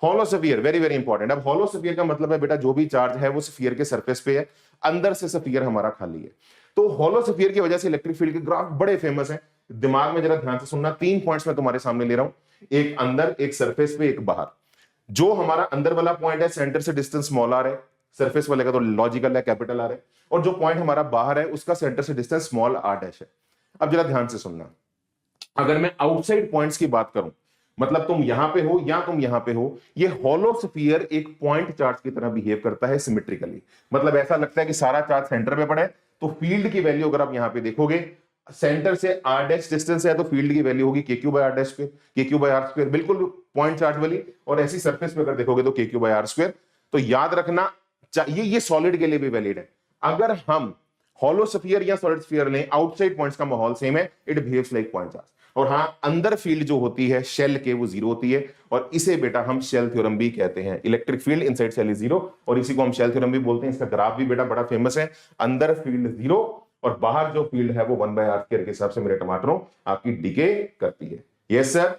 Hollow sphere very very important. अब hollow sphere का मतलब है बेटा जो भी चार्ज है वो स्फीयर के सरफेस पे है, अंदर से स्फीयर हमारा खाली है। तो हॉलो स्फीयर की वजह से इलेक्ट्रिक फील्ड के ग्राफ बड़े फेमस हैं। दिमाग में जरा ध्यान से सुनना, 3 पॉइंट्स मैं तुम्हारे सामने ले रहा हूं, एक अंदर, एक सरफेस पे, एक बाहर। जो हमारा अंदर वाला पॉइंट है सेंटर से डिस्टेंस स्मॉल आर है, सरफेस वाले का तो लॉजिकल है कैपिटल आर है, और जो पॉइंट हमारा बाहर है उसका सेंटर से डिस्टेंस स्मॉल आर डैश है। अब जरा ध्यान से सुनना, अगर मैं आउटसाइड पॉइंट्स की बात करूं, मतलब तुम यहां पे हो या तुम यहां पे हो, ये हॉलो स्फीयर एक पॉइंट चार्ज की तरह बिहेव करता है सिमेट्रिकली। मतलब ऐसा लगता है कि सारा चार्ज सेंटर पे पड़ा है, तो फील्ड की वैल्यू अगर आप यहां पे देखोगे, सेंटर से आर डैश डिस्टेंस है तो फील्ड की वैल्यू होगी k q by r dash square, k q by r square, बिल्कुल पॉइंट चार्ज वाली। और ऐसी सरफेस पे अगर देखोगे तो के क्यू बाय आर स्क्वायर। तो याद रखना, ये सॉलिड के लिए भी वैलिड है। अगर हम हॉलो स्फीयर या सॉलिड स्फीयर लें, आउटसाइड पॉइंट्स का माहौल सेम है, it behaves like point charge. और हां, अंदर फील्ड जो होती है शेल के वो जीरो होती है, और इसे बेटा हम शेल थ्योरम भी कहते हैं। Electric field inside shell is zero, और इसी को हम शेल थ्योरम भी बोलते हैं। इसका ग्राफ भी बेटा बड़ा फेमस है, अंदर फील्ड जीरो और बाहर जो फील्ड है वो 1/r स्क्वायर के हिसाब से मेरे टमाटरों आपकी डिके करती है। Yes sir.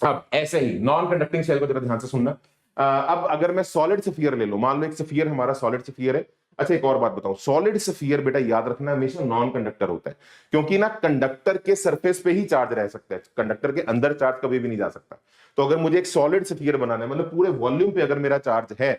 अब ऐसे ही नॉन कंडक्टिंग शेल को जरा ध्यान से सुनना। अब अगर मैं सॉलिड स्फीयर ले लूं, मान लो एक स्फीयर हमारा सॉलिड स्फीयर है। अच्छा एक और बात बताऊं, सॉलिड स्फीयर बेटा याद रखना हमेशा नॉन कंडक्टर होता है, क्योंकि ना कंडक्टर के सरफेस पे ही चार्ज रह सकता है, कंडक्टर के अंदर चार्ज कभी भी नहीं जा सकता। तो अगर मुझे एक सॉलिड स्फीयर बनाना है, मतलब पूरे वॉल्यूम पे अगर मेरा चार्ज है,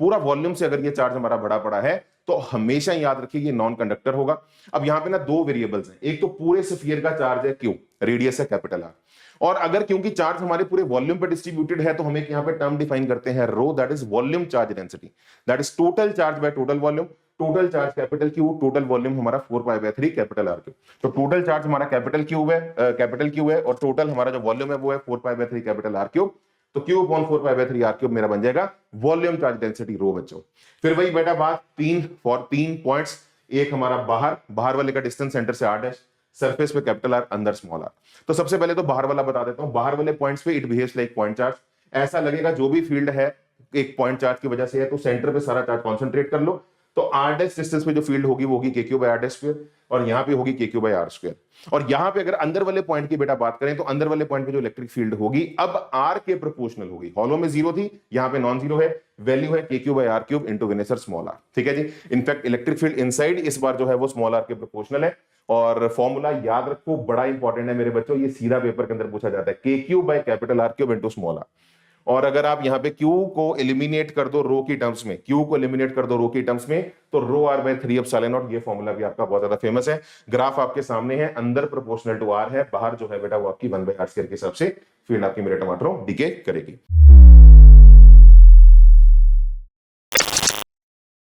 पूरा वॉल्यूम से अगर ये चार्ज हमारा बड़ा पड़ा है, तो हमेशा याद रखिए ये नॉन कंडक्टर होगा। अब यहां पे ना दो वेरिएबल्स हैं, एक तो पूरे स्फीयर का चार्ज है क्यू, रेडियस है कैपिटल आर, और अगर क्योंकि चार्ज हमारे पूरे वॉल्यूम पे डिस्ट्रीब्यूटेड है तो हम एक यहां पे टर्म डिफाइन करते हैं rho, that is volume charge density, that is total charge by total volume. Total charge capital Q, total volume हमारा 4π/3 कैपिटल आर क्यू। तो टोटल चार्ज हमारा कैपिटल क्यू है और टोटल हमारा जो वॉल्यूम है वो है 4π/3 कैपिटल आर क्यूब। तो क्यू अपॉन 4π/3 आर क्यूब मेरा बन जाएगा वॉल्यूम चार्ज डेंसिटी रो बच्चों। फिर वही बेटा बात, 3 पॉइंट्स, एक हमारा बाहर वाले का डिस्टेंस सेंटर से आर डैश, सरफेस पे कैपिटल आर, अंदर स्मॉल आर। तो सबसे पहले तो बाहर वाला बता देता हूं, बाहर वाले पॉइंट्स पे it behaves like point charge. ऐसा लगेगा जो भी फील्ड है एक पॉइंट चार्ज की वजह से है, तो सेंटर पे सारा चार्ज कॉन्सेंट्रेट कर लो, तो आर डैश डिस्टेंस पे जो फील्ड होगी वो होगी k q by r dash square, और यहां पे होगी k q by r square. और यहां पे अगर अंदर वाले पॉइंट की बेटा बात करें तो अंदर वाले पॉइंट पे जो इलेक्ट्रिक फील्ड होगी अब आर के प्रोपोर्शनल होगी। हॉलो में जीरो थी, यहां पे नॉन जीरो है, वैल्यू है k q by r cube into विनेसर स्मॉल आर। ठीक है जी। इनफैक्ट इलेक्ट्रिक फील्ड इनसाइड इस बार जो है वो स्मॉल आर के प्रोपोर्शनल है। और फॉर्मूला याद रखो, बड़ा इंपॉर्टेंट है मेरे बच्चों, ये सीधा पेपर के अंदर पूछा जाता है, k q by capital r cube into small r. और अगर आप यहां पे Q को एलिमिनेट कर दो रो की टर्म्स में, Q को एलिमिनेट कर दो रो की टर्म्स में, तो रो आर बाय 3 एप्सिलॉन नॉट। ये फॉर्मूला भी आपका बहुत ज्यादा फेमस है। ग्राफ आपके सामने है, अंदर प्रोपोर्शनल टू आर है, बाहर जो है बेटा वो आपकी 1/r स्क्वायर के हिसाब से फील्ड आपकी मेरे टमाटरों डिके करेगी।